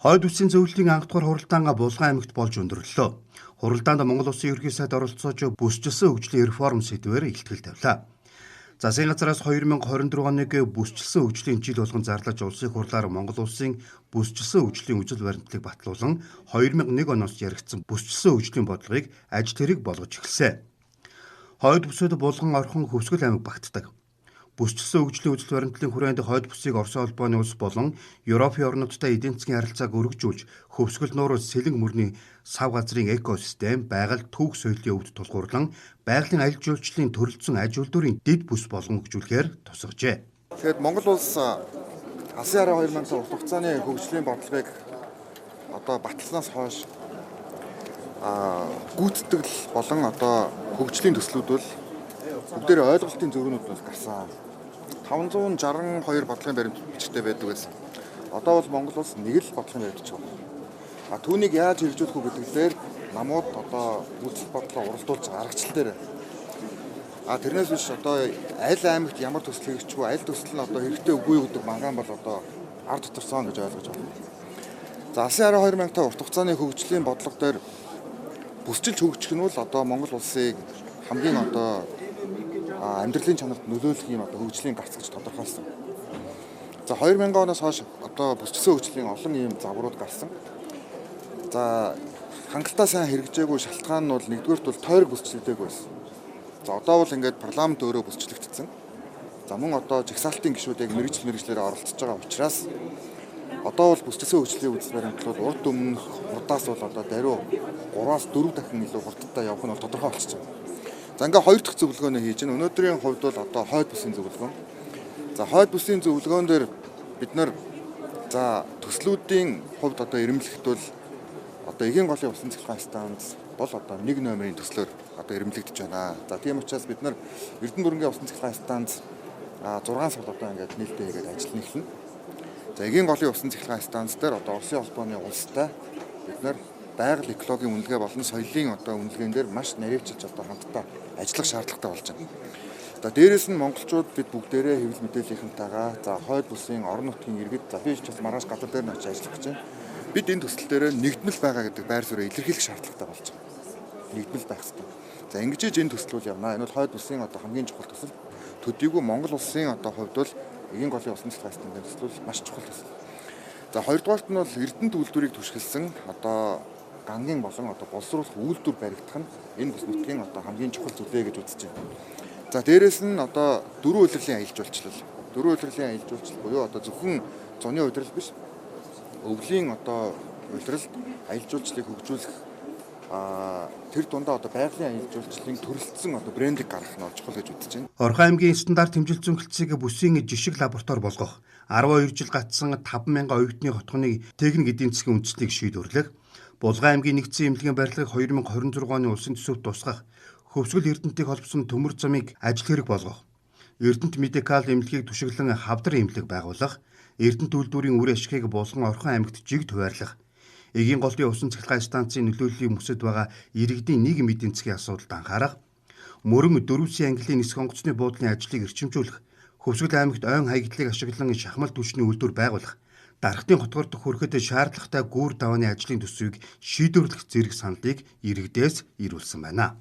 Хойд үсгийн зөвлөлийн анх дугаар хуралдаан Булган аймагт болж өндөрлөлөө. Хуралдаанд Монгол Улсын ерөнхий сайд оролцож бүсчилсэн хөгжлийн реформ сэдвээр илтгэл тавилаа. Засгийн газраас 2024 оныг бүсчилсэн хөгжлийн жил болгон зарлаж улсын хурлаар Монгол Улсын бүсчилсэн хөгжлийн үжил баримтлалыг батлуулан 2001 оноос яригдсан бүсчилсэн хөгжлийн бодлогыг ажил хэрэг болгож эхэлсэн. Хойд бүсэд Булган, Орхон, Хөвсгөл аймаг багтдаг. Бүсчилсэн хөгжлийн үжил баримтлалын хүрээнд хойд бүсийг Орос улбооны улс болон Европын орнуудтай эдийн засгийн харилцааг өргөжүүлж, Хөвсгөл нуур сэлэн мөрний сав газрын экосистем, байгаль, түүх соёлын өвд тулгуурлан, байгалийн аялал жуулчлалын төрөлцсөн аж үйлдвэрийн дэд бүс болгон хөгжүүлэхээр тусгажээ. Тэгэхээр Монгол улс Алсын хараа 2000 урт хугацааны хөгжлийн бодлогыг баталснаас хойш гүйцэтгэл болон хөгжлийн төслүүд бол бүгдээрээ ойлголтын зөврөнүүд бол гарсан. 562 бодлогын баримт бичгтэй байдаг гэсэн. Одоо бол Монгол улс нэг л бодлогын баримт бичиг байна. Түүнийг яаж хэрэгжүүлэх үү гэдгээр намууд үйлчлэл бодлого уралдуулж аргачлал дээр. Тэрнээс биш аль аймагт ямар төсөл хэрэгжих вэ? Аль төсөл нь хэрэгтэй үгүй юу гэдэг манган бол ард дотор гэж ойлгож байна. Алсын хараа 2000 урт хугацааны хөгжлийн бодлого дээр бүсчилж хөгжих нь бол Монгол улсыг хамгийн амьдралын чанарт нөлөөлөх юм хөгжлийн гарц гэж тодорхойлсон. 2000 оноос хойш бүсчилсэн хөгжлийн олон ийм загварууд гарсан. Хангалттай сайн хэрэгжээгүй шалтгаан нь бол нэгдүгээрт бол тойрог бүсчлэгдээгүй байсан. Одоо бол ингээд парламент өөрөө бүсчлэгдсэн. Мөн жагсаалтын гишүүд яг мэрэгчлэр оролцож байгаа учраас одоо бол бүсчилсэн хөгжлийн үйл баримтлал урд өмнөх хурдаас бол даруй 3-аас 4 дахин илүү хурдтай явах нь бол тодорхой болчихсон. Ингээ хоёр дахь зөвлөгөөнөө хийж байна. Өнөөдрийн хувьд бол хойд бүсийн зөвлөгөөн. Хойд бүсийн зөвлөгөөн дээр бид нар төслүүдийн хувьд ирэмлэхэд бол эгийн голын усан цахилгаан станц бол 1 номерын төслөөр ирэмлэгдэж байна. Тийм учраас бид нар Эрдэнэ дүрэнгийн усан цахилгаан станц 6 сар ингээд нээлттэй хийгээд ажиллана эхэлнэ. Эгийн голын усан цахилгаан станц дээр Оросын улбооны улстай бид нар байгаль экологийн үнэлгээ болон соёлын үнэлгээн дээр маш наривчилж хамтдаа ажиллах шаардлагатай болж байна. Дээрээс нь монголчууд бид бүгдээрээ хэвлэл мэдээллийнхэнтэйгээ хойд бүсийн орон нутгийн иргэд би ч бас маргааш гадар дээр нь очиж ажиллах гэж байна. Бид энэ төсөл дээр нэгдмэл байгаа гэдэг байр суурийг илэрхийлэх шаардлагатай болж байна. Нэгдмэл байх хэрэгтэй. Ингэж энэ төсөл бол явна. Энэ бол хойд бүсийн хамгийн чухал төсөл. Төдийгүй Монгол улсын хувьд бол эгийн голын усан цахилгаан станцын төсөл бол маш чухал төсөл. Хоёрдугаарт нь бол Эрдэнэт үйлдвэрийг түшгэлсэн гангийн болон боловсруулах үйлдвэр баригдах нь энэ бүс нутгийн хамгийн чухал зүйлээ гэж үзэж байна. Дээрээс нь дөрвөн улирлын аялал жуулчлал. Дөрвөн улирлын аялал жуулчлал буюу зөвхөн зуны улирал биш. Өвлийн улиралд аялал жуулчлалыг хөгжүүлэх тэр дундаа байгалийн аялал жуулчлалын төрөлцсөн брендийг гаргах нь чухал гэж үзэж байна. Орхон аймгийн стандарт хэмжилт зөнхөлтсийг бүсийн жишг лаборатори болгох, 12 жил гатсан 5,000 оюутны хотгоныг техник эдийн засгийн үндэслэлийг шийдвэрлэх, Булган аймгийн нэгдсэн эмнэлгийн барилгыг 2026 оны улсын төсөвт тусгах, Хөвсгөл Эрдэнэтийг холбосон төмөр замыг ажил хэрэг болгох, Эрдэнэт медикал эмнэлгийг түшиглэн хавдар эмнэлэг байгуулах, Эрдэнэт үйлдвэрийн үр ашгийг Булган, Орхон аймагт жигд хуваарлах, эгийн голын усан цахилгаан станцын нөлөөллийн мөсөд байгаа иргэдийн нийгэм эдийн засгийн асуудалд анхаарах, мөрөн 4-ийн ангиллын нисэх онгоцны буудлын ажлыг эрчимжүүлэх, Хөвсгөл аймагт ойн хаягдлыг ашиглан шахмал түвшний үйлдвэр байгуулах, дархтын хотгор дэх хүрэхэд шаардлагатай гүүр давааны ажлын төсвийг шийдвэрлэх зэрэг саналыг иргэдээс ирүүлсэн байна.